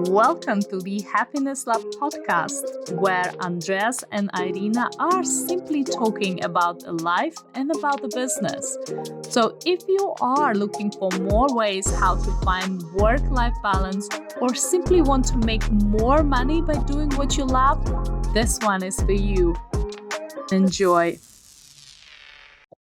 Welcome to the Happiness Lab podcast, where Andreas and Irina are simply talking about life and about the business. So, if you are looking for more ways how to find work-life balance or simply want to make more money by doing what you love, this one is for you. Enjoy.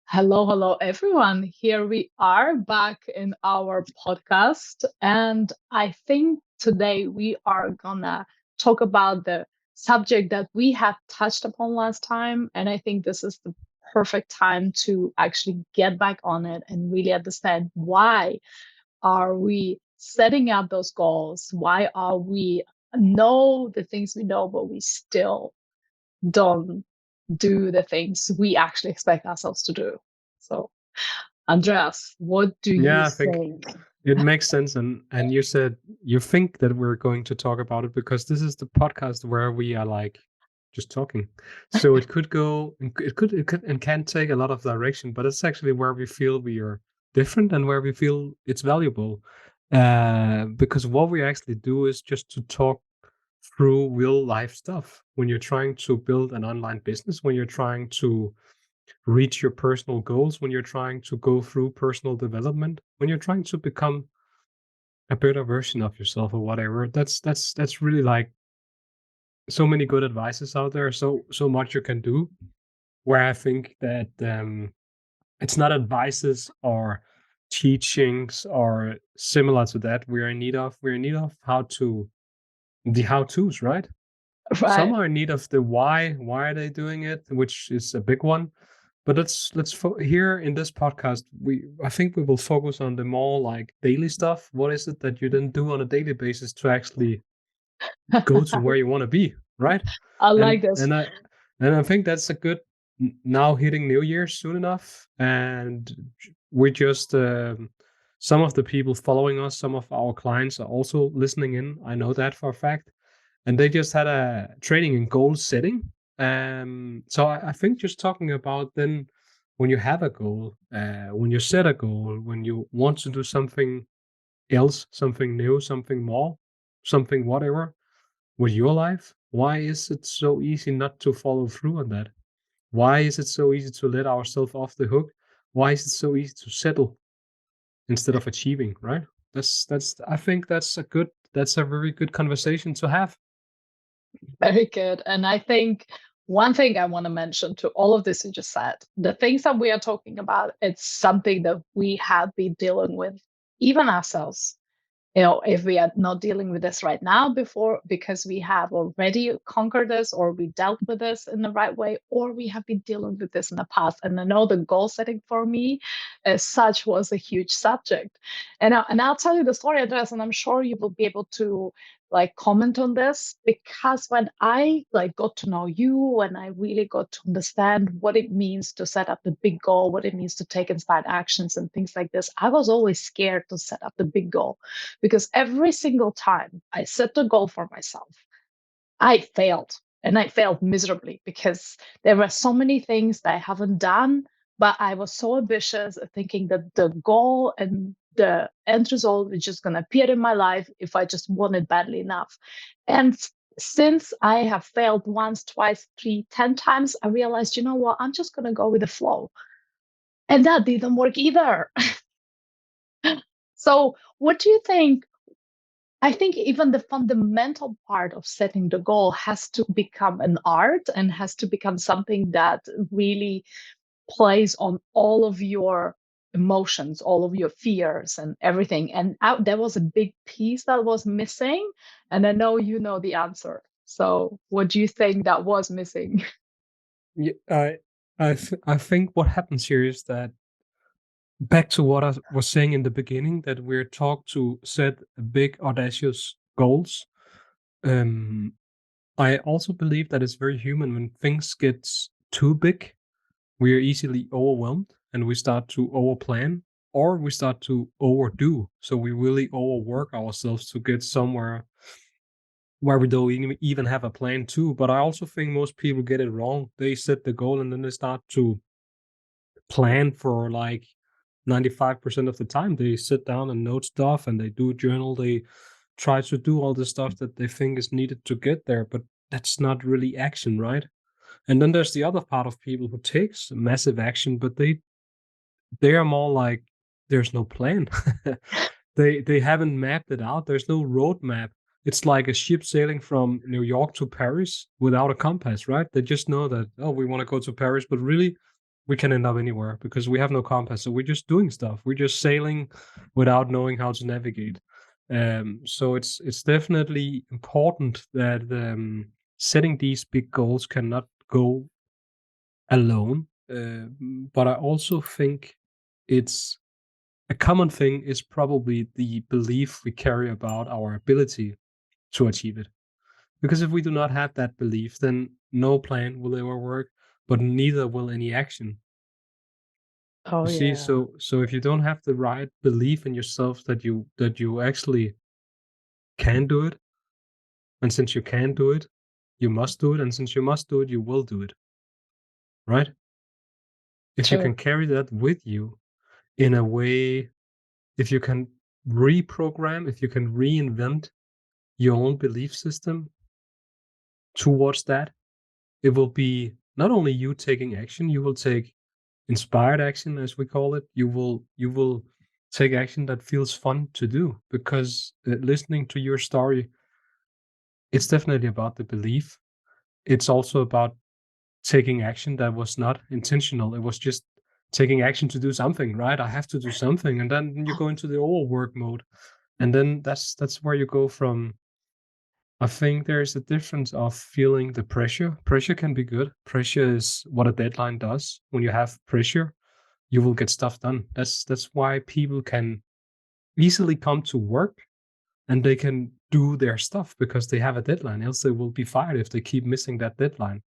Hello, everyone. Here we are back in our podcast. And I think today we are gonna talk about the subject that we have touched upon last time. And I think this is the perfect time to actually get back on it and really understand why are we setting up those goals? Why are we know the things we know, but we still don't do the things we actually expect ourselves to do. So, Andreas, what do you I think think? it makes sense. And you said you think that we're going to talk about it because this is the podcast where we are like just talking. So it could go, it could and can take a lot of direction, but it's actually where we feel we are different and where we feel it's valuable. Because what we actually do is just to talk through real life stuff. When you're trying to build an online business, when you're trying to reach your personal goals, when you're trying to go through personal development, when you're trying to become a better version of yourself or whatever. That's really like so many good advices out there, so much you can do, where I think that it's not advices or teachings or similar to that we're in need of how to the how to's, right? Some Right. are in need of the why are they doing it, which is a big one. But here in this podcast, I think we will focus on the more like daily stuff. What is it that you then do on a daily basis to actually go to where you want to be, right? I like And this. and I and I think that's a good now hitting New Year soon enough, and we just some of the people following us, some of our clients are also listening in. I know that for a fact, and they just had a training in goal setting. So I think just talking about then when you have a goal, when you set a goal, when you want to do something else, something new, something more, something whatever with your life, why is it so easy not to follow through on that? Why is it so easy to let ourselves off the hook? Why is it so easy to settle instead of achieving, right? That's I think that's a very good conversation to have. Very good. And I think one thing I want to mention to all of this you just said, the things that we are talking about, it's something that we have been dealing with, even ourselves. If we are not dealing with this right now before because we have already conquered this or we dealt with this in the right way, or we have been dealing with this in the past. And I know the goal setting for me as such was a huge subject. And I'll tell you the story, Andreas, and I'm sure you will be able to like comment on this, because when I like got to know you and I really got to understand what it means to set up the big goal, what it means to take inspired actions and things like this, I was always scared to set up the big goal, because every single time I set a goal for myself, I failed, and I failed miserably because there were so many things that I haven't done, but I was so ambitious thinking that the goal and the end result is just going to appear in my life if I just want it badly enough. And since I have failed once, twice, three, 10 times, I realized, you know what, I'm just going to go with the flow. And that didn't work either. So, what do you think? I think even the fundamental part of setting the goal has to become an art and has to become something that really plays on all of your emotions, all of your fears and everything. And there was a big piece that was missing. And I know you know the answer. So what do you think that was missing? Yeah, I think what happens here is that back to what I was saying in the beginning, that we're taught to set big audacious goals. Um, I also believe that it's very human when things get too big, we are easily overwhelmed and we start to overplan or we start to overdo. So we really overwork ourselves to get somewhere where we don't even have a plan too. But I also think most people get it wrong. They set the goal and then they start to plan for like 95% of the time. They sit down and note stuff and they do journal. They try to do all the stuff that they think is needed to get there, but that's not really action, right? And then there's the other part of people who takes massive action, but they are more like there's no plan. They haven't mapped it out. There's no roadmap. It's like a ship sailing from New York to Paris without a compass, right? They just know that, oh, we want to go to Paris, but really we can end up anywhere because we have no compass. So we're just doing stuff. We're just sailing without knowing how to navigate. So it's definitely important that setting these big goals cannot go alone. But I also think it's a common thing is probably the belief we carry about our ability to achieve it. Because if we do not have that belief, then no plan will ever work, but neither will any action. Oh You see, yeah. so if you don't have the right belief in yourself that you actually can do it, and since you can do it, you must do it, and since you must do it, you will do it, right? If you True. can carry that with you in a way, if you can reprogram, if you can reinvent your own belief system towards that, it will be not only you taking action, you will take inspired action, as we call it. You will take action that feels fun to do because listening to your story, it's definitely about the belief. It's also about taking action that was not intentional. It was just taking action to do something, right? I have to do something, and then you go into the overwork mode, and then that's where you go from. I think there's a difference of feeling the pressure. Pressure can be good. Pressure is what a deadline does. When you have pressure, you will get stuff done. That's why people can easily come to work and they can do their stuff because they have a deadline. Else they will be fired if they keep missing that deadline.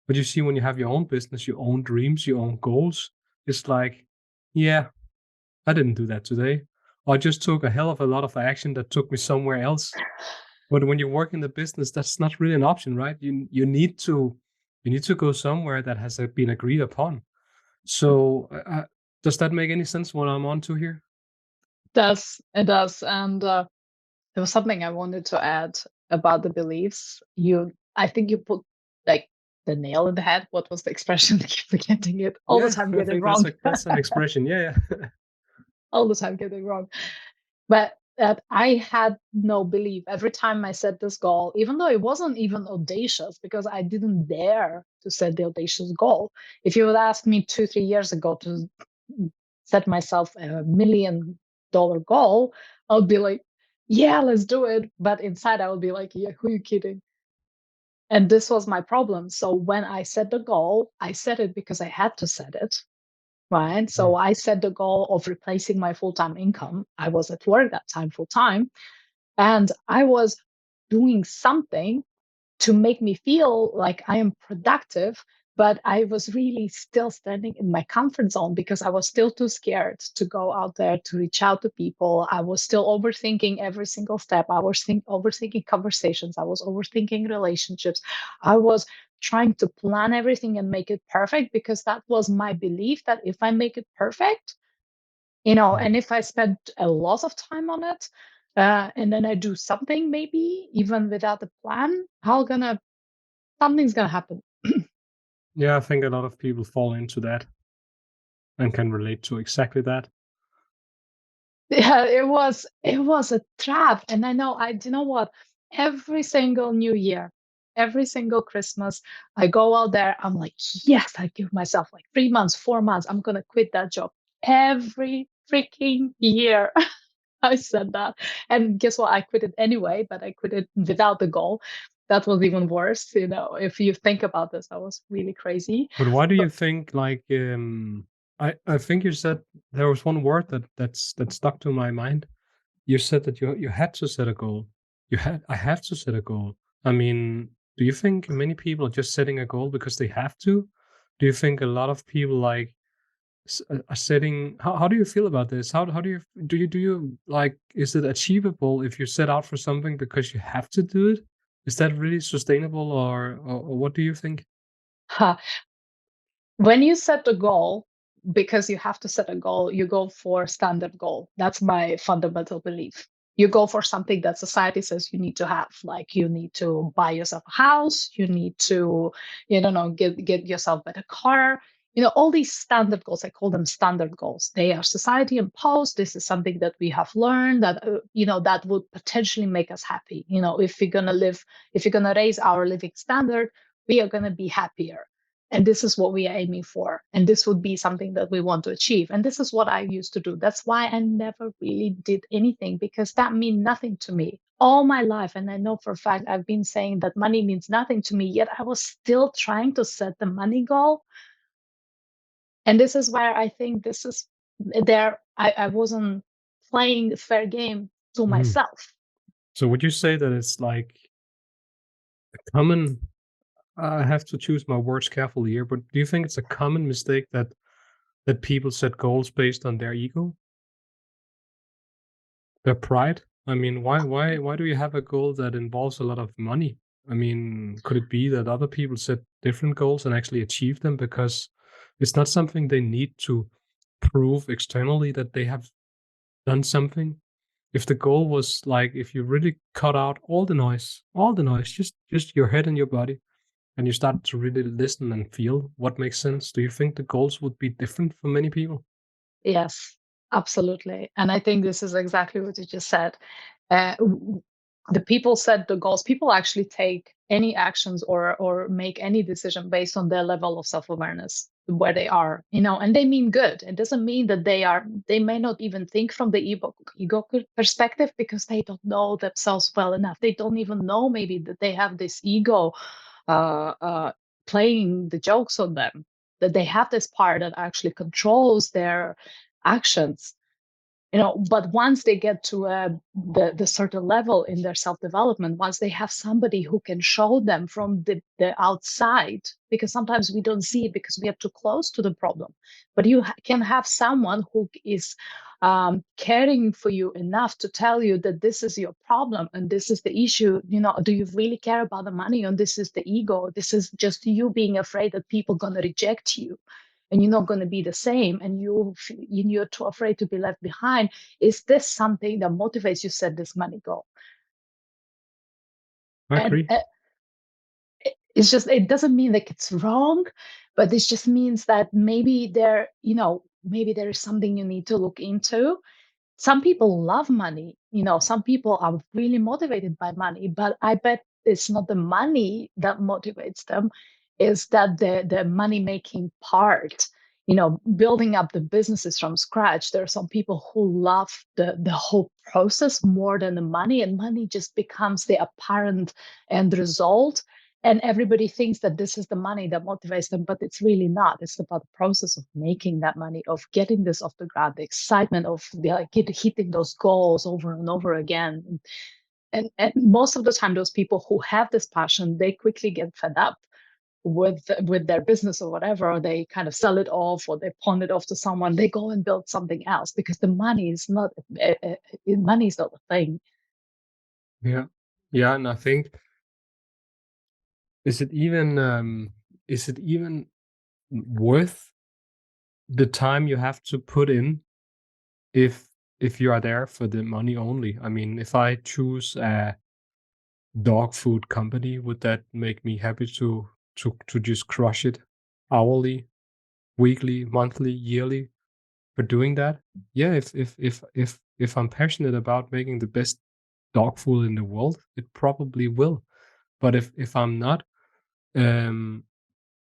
But you see, when you have your own business, your own dreams, your own goals, it's like, yeah, I didn't do that today. I just took a hell of a lot of action that took me somewhere else. But when you work in the business, that's not really an option, right? You need to go somewhere that has been agreed upon. So, does that make any sense what I'm on to here? It does. And there was something I wanted to add about the beliefs. I think you put like the nail in the head. What was the expression? I keep forgetting it all the Yeah, time, I getting think that's wrong. that's an expression. Yeah, yeah. All the time getting wrong. But that I had no belief every time I set this goal, even though it wasn't even audacious because I didn't dare to set the audacious goal. If you would ask me 2, 3 years ago to set myself $1 million goal, I would be like, yeah, let's do it. But inside, I would be like, yeah, who are you kidding? And this was my problem. So when I set the goal, I set it because I had to set it. Right. Mm. So I set the goal of replacing my full time income. I was at work that time full time, and I was doing something to make me feel like I am productive, but I was really still standing in my comfort zone because I was still too scared to go out there to reach out to people. I was still overthinking every single step. I was overthinking conversations. I was overthinking relationships. I was trying to plan everything and make it perfect because that was my belief that if I make it perfect, Mm. and if I spend a lot of time on it, and then I do something maybe even without a plan, something's gonna happen. Yeah, I think a lot of people fall into that and can relate to exactly that. Yeah, it was a trap. And I know I do you know what? Every single New Year, every single Christmas, I go out there, I'm like, yes, I give myself like 3 months, 4 months, I'm gonna quit that job. Every freaking year. I said that. And guess what? I quit it anyway, but I quit it without the goal. That was even worse. If you think about this, I was really crazy. But why do But you think like I think you said there was one word that stuck to my mind. You said that you had to set a goal. I have to set a goal. I mean, do you think many people are just setting a goal because they have to? Do you think a lot of people like are setting how do you feel about this? How do you like is it achievable if you set out for something because you have to do it? Is that really sustainable or what do you think? ha, when you set a goal, because you have to set a goal, you go for standard goal. That's my fundamental belief. You go for something that society says you need to have, like you need to buy yourself a house, you need to, you don't know, get yourself a better car. All these standard goals, I call them standard goals. They are society imposed. This is something that we have learned that, that would potentially make us happy. If we're going to live, if we're going to raise our living standard, we are going to be happier. And this is what we are aiming for. And this would be something that we want to achieve. And this is what I used to do. That's why I never really did anything, because that meant nothing to me all my life. And I know for a fact I've been saying that money means nothing to me, yet I was still trying to set the money goal. And this is where I think this is there. I wasn't playing fair game to myself. So would you say that it's like a common, I have to choose my words carefully here, but do you think it's a common mistake that people set goals based on their ego, their pride? I mean, why do you have a goal that involves a lot of money? I mean, could it be that other people set different goals and actually achieve them because it's not something they need to prove externally that they have done something? If the goal was like, if you really cut out all the noise, just your head and your body, and you start to really listen and feel what makes sense, do you think the goals would be different for many people? Yes, absolutely. And I think this is exactly what you just said. The people set the goals. People actually take any actions or make any decision based on their level of self-awareness, where they are, and they mean good. It doesn't mean that they may not even think from the ego perspective, because they don't know themselves well enough. They don't even know maybe that they have this ego uh, uh, playing the jokes on them, that they have this part that actually controls their actions. But once they get to the certain level in their self-development, once they have somebody who can show them from the outside, because sometimes we don't see it because we are too close to the problem, but you can have someone who is caring for you enough to tell you that this is your problem and this is the issue. Do you really care about the money? And this is the ego. This is just you being afraid that people are going to reject you and you're not going to be the same, and you're too afraid to be left behind. Is this something that motivates you set this money goal? I And agree. it's just, it doesn't mean like it's wrong, but this just means that maybe there is something you need to look into. Some people love money, some people are really motivated by money, but I bet it's not the money that motivates them, is that the money making part, building up the businesses from scratch. There are some people who love the whole process more than the money, and money just becomes the apparent end result. And everybody thinks that this is the money that motivates them, but it's really not. It's about the process of making that money, of getting this off the ground, the excitement of hitting those goals over and over again. And most of the time, those people who have this passion, they quickly get fed up with their business or whatever, or they kind of sell it off or they pawn it off to someone. They go and build something else because the money is not a thing. Yeah. Yeah, and I think, is it even worth the time you have to put in if you are there for the money only? I mean, if I choose a dog food company, would that make me happy to just crush it hourly, weekly, monthly, yearly for doing that? Yeah, if I'm passionate about making the best dog food in the world, it probably will. But if I'm not, um,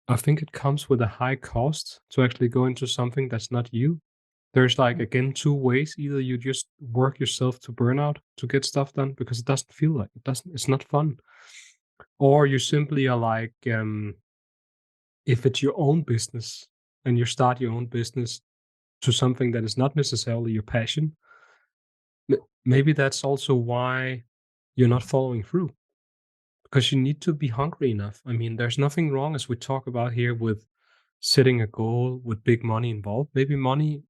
I think it comes with a high cost to actually go into something that's not you. There's like, again, two ways. Either you just work yourself to burnout to get stuff done because it doesn't feel like it's not fun. Or you simply are like, if it's your own business and you start your own business to something that is not necessarily your passion, maybe that's also why you're not following through, because you need to be hungry enough. I mean, there's nothing wrong, as we talk about here, with setting a goal with big money involved. Maybe money,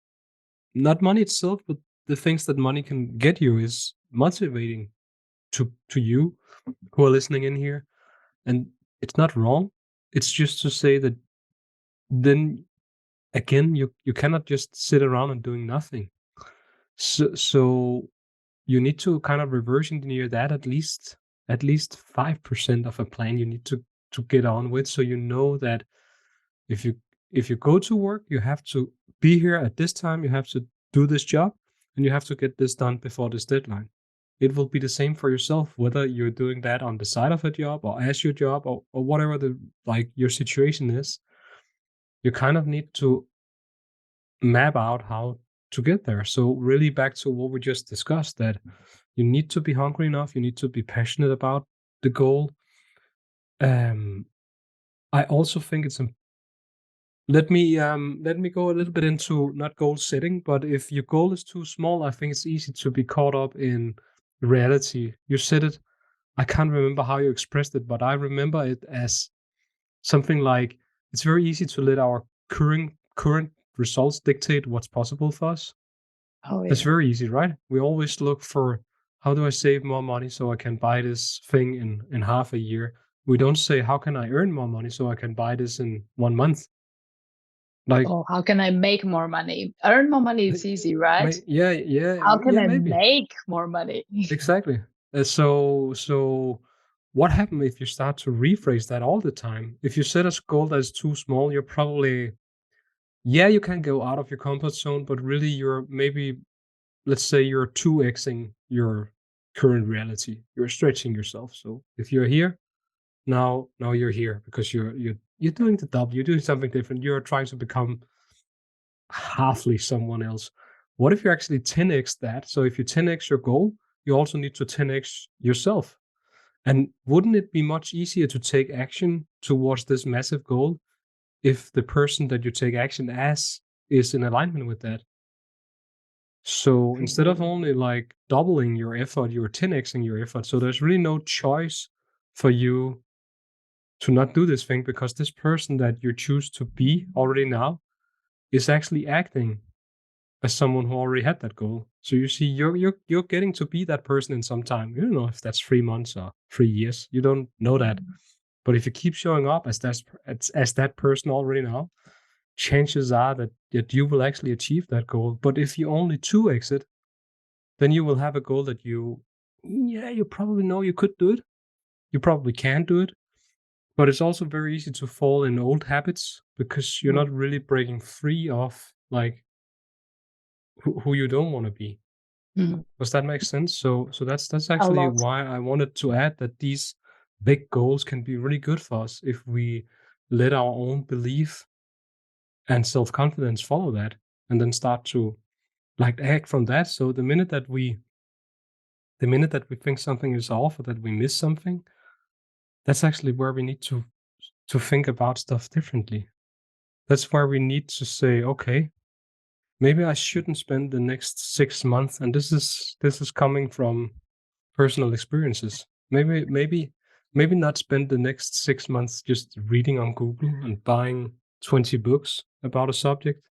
not money itself, but the things that money can get you is motivating to you who are listening in here. And it's not wrong. It's just to say that then again, you cannot just sit around and doing nothing. So you need to kind of reverse engineer that at least 5% of a plan you need to get on with, so you know that if you go to work, you have to be here at this time, you have to do this job, and you have to get this done before this deadline. It will be the same for yourself, whether you're doing that on the side of a job or as your job, or whatever the like your situation is. You kind of need to map out how to get there. So really back to what we just discussed, that you need to be hungry enough, you need to be passionate about the goal. Um, I also think it's let me go a little bit into not goal setting, but if your goal is too small, I think it's easy to be caught up in reality. You said it. I can't remember how you expressed it, but I remember it as something like it's very easy to let our current results dictate what's possible for us. Oh That's yeah. very easy, right? We always look for how do I save more money so I can buy this thing in half a year. We don't say how can I earn more money so I can buy this in 1 month. Like, Oh, how can I make more money? Earn more money is easy, right? yeah, yeah, How can yeah, I maybe make more money? exactly. So what happens if you start to rephrase that all the time? If you set a goal that's too small, you're probably yeah, you can go out of your comfort zone, but really you're maybe let's say you're 2xing your current reality. You're stretching yourself. So if you're here, now you're here because you're doing the double, you're doing something different. You're trying to become halfly someone else. What if you actually 10x that? So if you 10x your goal, you also need to 10x yourself. And wouldn't it be much easier to take action towards this massive goal if the person that you take action as is in alignment with that? So instead of only like doubling your effort, you're 10xing your effort. So there's really no choice for you to not do this thing because this person that you choose to be already now is actually acting as someone who already had that goal. So you see, you're getting to be that person in some time. You don't know if that's 3 months or 3 years. You don't know that. But if you keep showing up as that person already now, chances are that you will actually achieve that goal. But if you only 2x it, then you will have a goal that you probably know you could do it. You probably can do it. But it's also very easy to fall in old habits because you're not Mm, really breaking free of like who you don't want to be. mm. Does that make sense? So that's A actually lot. why I wanted to add that these big goals can be really good for us if we let our own belief and self-confidence follow that and then start to like act from that. So the minute that we think something is off or that we miss something, that's actually where we need to think about stuff differently. That's where we need to say, okay, maybe I shouldn't spend the next 6 months, and this is coming from personal experiences. Maybe not spend the next 6 months just reading on Google and buying 20 books about a subject.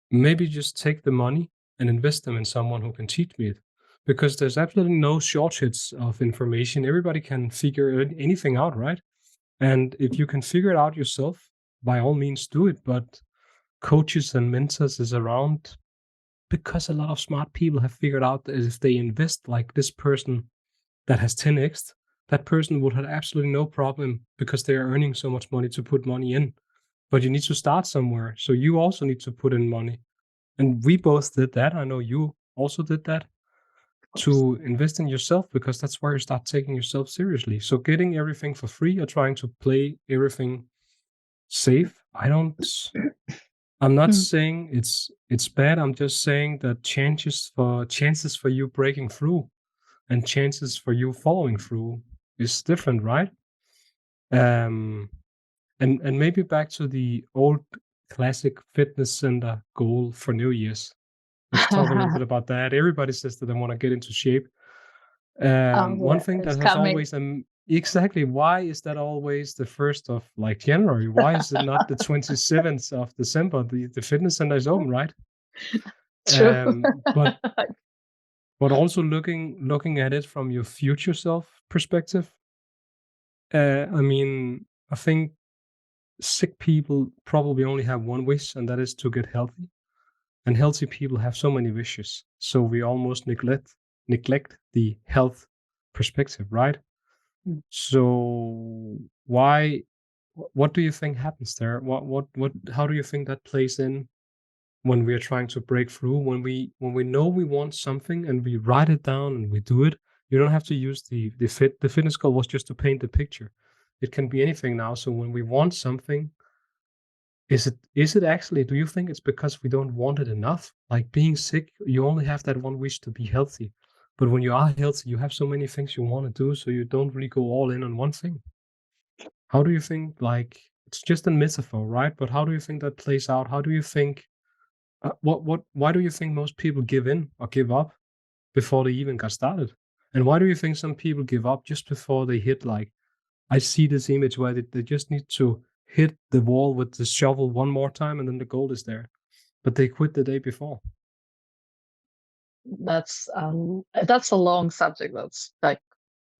Maybe just take the money and invest them in someone who can teach me it. Because there's absolutely no shortage of information. Everybody can figure anything out, right? And if you can figure it out yourself, by all means do it. But coaches and mentors is around because a lot of smart people have figured out that if they invest like this person that has 10x, that person would have absolutely no problem because they are earning so much money to put money in. But you need to start somewhere. So you also need to put in money. And we both did that. I know you also did that Of course. to invest in yourself because that's where you start taking yourself seriously. So getting everything for free or trying to play everything safe, I'm not Mm. saying it's bad. I'm just saying that chances for you breaking through and chances for you following through is different, right? Um, and maybe back to the old classic fitness center goal for New Year's. Let's talk a little bit about that. Everybody says that they want to get into shape. Oh One yeah, thing it's that has coming. always exactly why is that always the first of like January? Why is it not the 27th of December? The fitness center is open, right? True. But also looking at it from your future self perspective. I mean, I think sick people probably only have one wish, and that is to get healthy. And healthy people have so many wishes, so we almost neglect neglect the health perspective, right? Mm. So why? What do you think happens there? What? How do you think that plays in when we are trying to break through? When we know we want something and we write it down and we do it. You don't have to use the fitness goal was just to paint the picture. It can be anything now. So when we want something, is it actually, do you think it's because we don't want it enough? Like being sick, you only have that one wish to be healthy. But when you are healthy, you have so many things you want to do, so you don't really go all in on one thing. How do you think, like, it's just a metaphor, right? But how do you think that plays out? How do you think, why do you think most people give in or give up before they even got started? And why do you think some people give up just before they hit, like, I see this image where they just need to hit the wall with the shovel one more time and then the goal is there, but they quit the day before. That's a long subject. That's like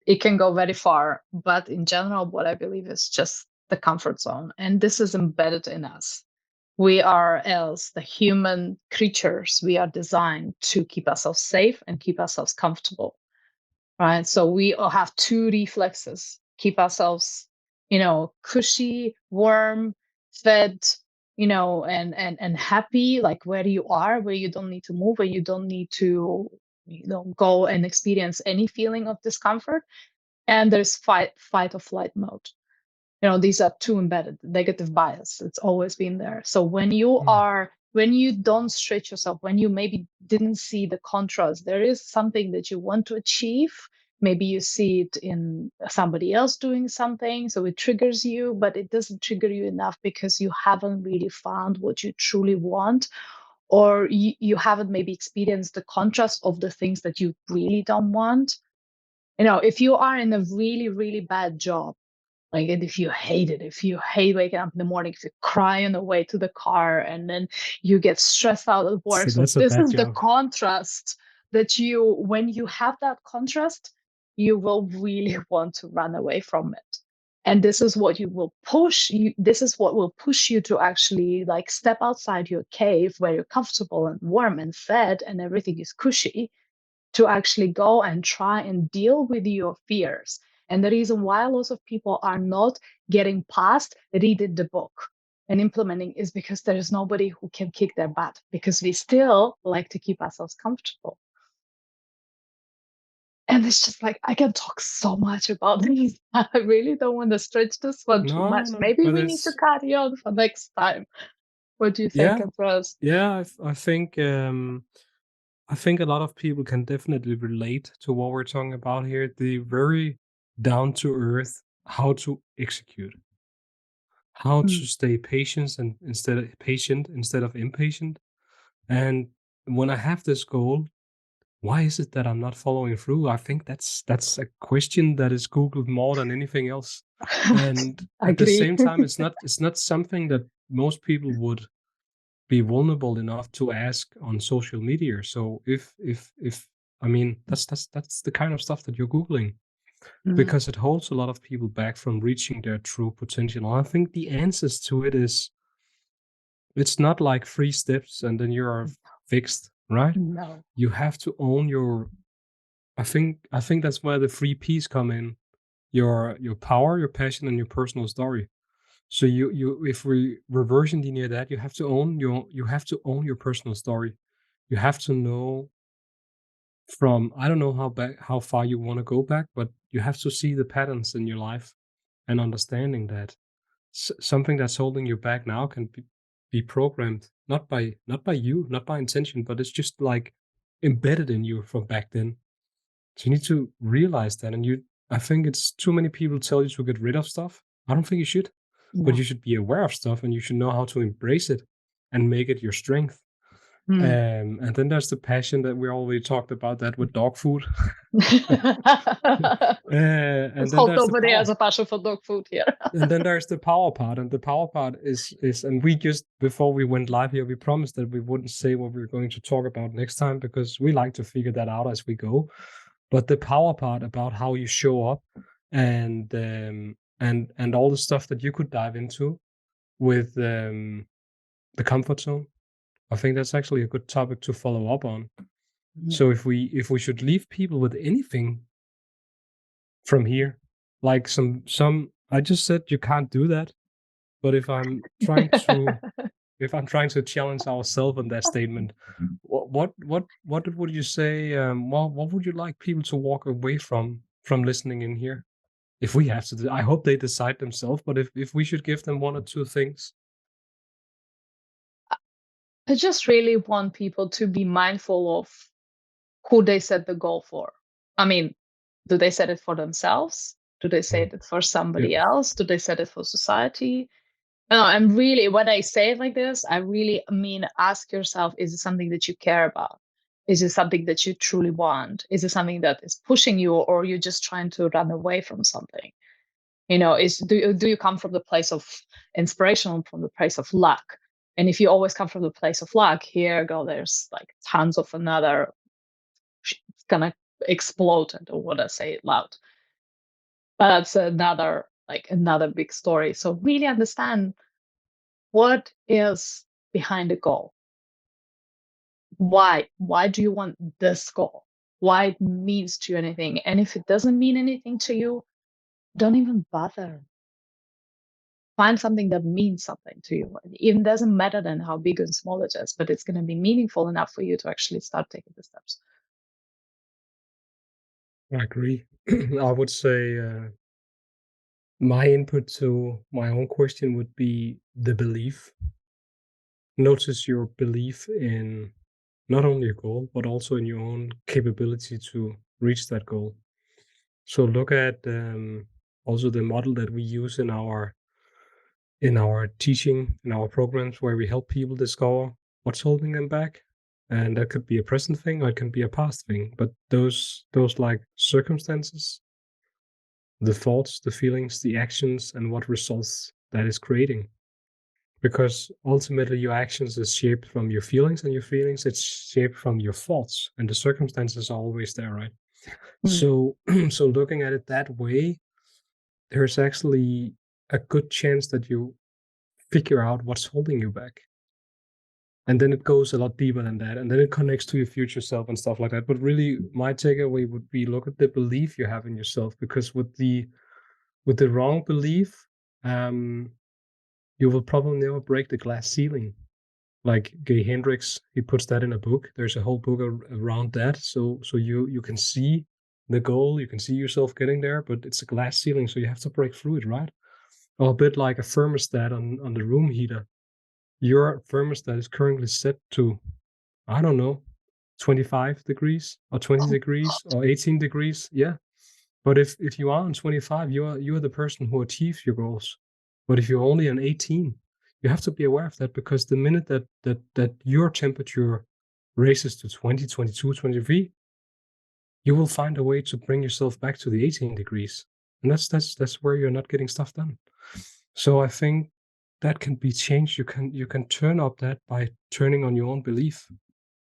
it can go very far, but in general, what I believe is just the comfort zone, and this is embedded in us. We are, as the human creatures, we are designed to keep ourselves safe and keep ourselves comfortable, right? So we all have two reflexes: keep ourselves, cushy, warm, fed, and happy, like where you are, where you don't need to move, where you don't need to, go and experience any feeling of discomfort. And there's fight or flight mode. These are two embedded. Negative bias, it's always been there. So Mm. when you don't stretch yourself, when you maybe didn't see the contrast, there is something that you want to achieve. Maybe you see it in somebody else doing something, so it triggers you, but it doesn't trigger you enough because you haven't really found what you truly want, or you haven't maybe experienced the contrast of the things that you really don't want. If you are in a really, really bad job, like, and if you hate it, if you hate waking up in the morning, if you cry on the way to the car, and then you get stressed out at work. So So that's a this bad is the job. contrast when you have that contrast, you will really want to run away from it. And this is what this is what will push you to actually like step outside your cave where you're comfortable and warm and fed and everything is cushy, to actually go and try and deal with your fears. And the reason why lots of people are not getting past reading the book and implementing is because there is nobody who can kick their butt, because we still like to keep ourselves comfortable. And it's just like, I can talk so much about this. I really don't want to stretch this one too No, much. no, Maybe but we need to it's, carry on for next time. What do you think, yeah, Andreas? yeah. I think a lot of people can definitely relate to what we're talking about here. The very down to earth, how to execute, how Mm. to stay patient instead of impatient. And when I have this goal, why is it that I'm not following through? I think that's a question that is Googled more than anything else. And at the Agree. same time, it's not something that most people would be vulnerable enough to ask on social media. So if I mean that's the kind of stuff that you're Googling, Mm. because it holds a lot of people back from reaching their true potential. And I think the answers to it is, it's not like 3 steps and then you're fixed, right? No. You have to own your, I think that's where the 3 Ps come in: your power, your passion, and your personal story. So you if we reverse engineer that, you have to own your personal story. You have to know from, I don't know how far you want to go back, but you have to see the patterns in your life and understanding that something that's holding you back now can be programmed, not by you, not by intention, but it's just like embedded in you from back then. So you need to realize that. And I think it's too many people tell you to get rid of stuff. I don't think you should, but No. you should be aware of stuff and you should know how to embrace it and make it your strength. Mm. And then there's the passion that we already talked about, that with dog food. And Let's then hope there's the nobody power. has a passion for dog food here. And then there's the power part. And the power part is and we just, before we went live here, we promised that we wouldn't say what we were going to talk about next time, because we like to figure that out as we go. But the power part about how you show up, and all the stuff that you could dive into with the comfort zone, I think that's actually a good topic to follow up on. So if we should leave people with anything from here, like some I just said you can't do that, but if I'm trying to challenge ourselves on that statement, what would you say? What would you like people to walk away from listening in here? If we have to, I hope they decide themselves. But if we should give them one or two things, I just really want people to be mindful of who they set the goal for. I mean, do they set it for themselves? Do they set it for somebody yeah, else? Do they set it for society? No, I'm really, when I say it like this, I really mean ask yourself, is it something that you care about? Is it something that you truly want? Is it something that is pushing you, or you're just trying to run away from something? Do you come from the place of inspiration or from the place of luck? And if you always come from the place of luck, there's like tons of another, it's gonna explode. I don't want to say it loud, but that's another big story. So really understand what is behind the goal. Why do you want this goal? Why it means to you anything? And if it doesn't mean anything to you, don't even bother. Find something that means something to you. It even doesn't matter then how big and small it is, but it's going to be meaningful enough for you to actually start taking the steps. I agree. I would say my input to my own question would be the belief. Notice your belief in not only your goal, but also in your own capability to reach that goal. So look at also the model that we use in our teaching, in our programs, where we help people discover what's holding them back. And that could be a present thing or it can be a past thing. But those like circumstances, the thoughts, the feelings, the actions, and what results that is creating. Because ultimately your actions is shaped from your feelings, and your feelings it's shaped from your thoughts, and the circumstances are always there, right? Mm. So so looking at it that way, there's actually a good chance that you figure out what's holding you back. And then it goes a lot deeper than that. And then it connects to your future self and stuff like that. But really my takeaway would be look at the belief you have in yourself, because with the wrong belief, um, you will probably never break the glass ceiling. Like Gay Hendricks, he puts that in a book. There's a whole book around that. So you can see the goal, you can see yourself getting there, but it's a glass ceiling, so you have to break through it, right? Or a bit like a thermostat on the room heater. Your thermostat is currently set to, I don't know, 25 degrees or 20 Oh, degrees or 18 degrees. Yeah. But if you are on 25, you are the person who achieves your goals. But if you're only on 18, you have to be aware of that, because the minute that your temperature raises to 20, 22, 23, you will find a way to bring yourself back to the 18 degrees. And that's where you're not getting stuff done. So I think that can be changed. You can turn up that by turning on your own belief.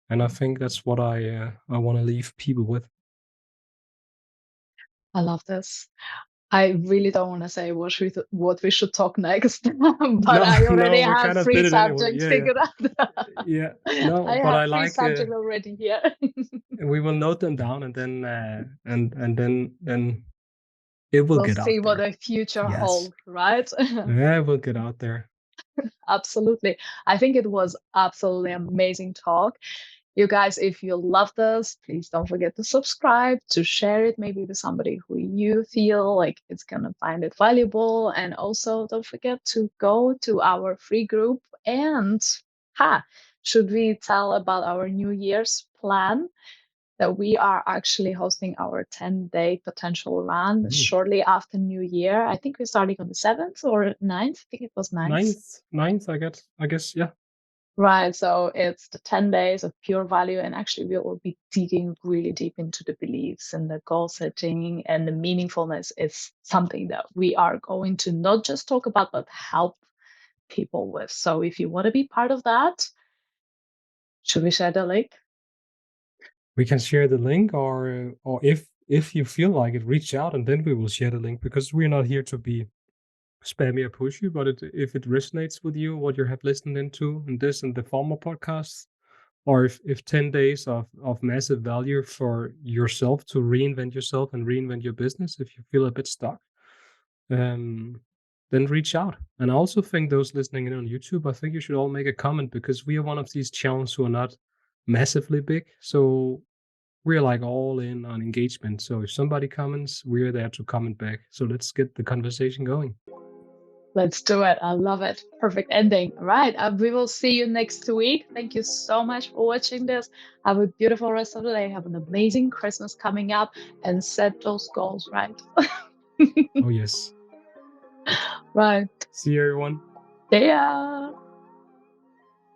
And I think that's what I want to leave people with. I love this. I really don't want to say what we should talk next, but No, I already no, we have kind of three did it anyway. subjects Yeah, yeah, figured out. yeah. No, I but have I three like. subjects already here. We will note them down, and then and then it will We'll get out see what there. the future Yes, holds, right? yeah, it will get out there. Absolutely. I think it was absolutely amazing talk. You guys, if you love this, please don't forget to subscribe, to share it maybe with somebody who you feel like it's going to find it valuable. And also don't forget to go to our free group. And should we tell about our New Year's plan? That we are actually hosting our 10-day potential run Mm. shortly after New Year. I think we're starting on the 7th or 9th. I think it was 9th. Ninth, I guess, yeah. Right. So it's the 10 days of pure value. And actually, we will be digging really deep into the beliefs and the goal setting and the meaningfulness. Is something that we are going to not just talk about, but help people with. So if you want to be part of that, should we share the link? We can share the link, or if you feel like it, reach out, and then we will share the link, because we're not here to be spammy or pushy. But if it resonates with you, what you have listened into in this and the former podcasts, or if 10 days of massive value for yourself to reinvent yourself and reinvent your business, if you feel a bit stuck, um, then reach out. And I also think those listening in on YouTube, I think you should all make a comment, because we are one of these channels who are not massively big. So we're like all in on engagement. So if somebody comments, we're there to comment back. So let's get the conversation going. Let's do it. I love it. Perfect ending. All right. We will see you next week. Thank you so much for watching this. Have a beautiful rest of the day. Have an amazing Christmas coming up, and set those goals right. Oh, yes. Right. See you, everyone. See ya.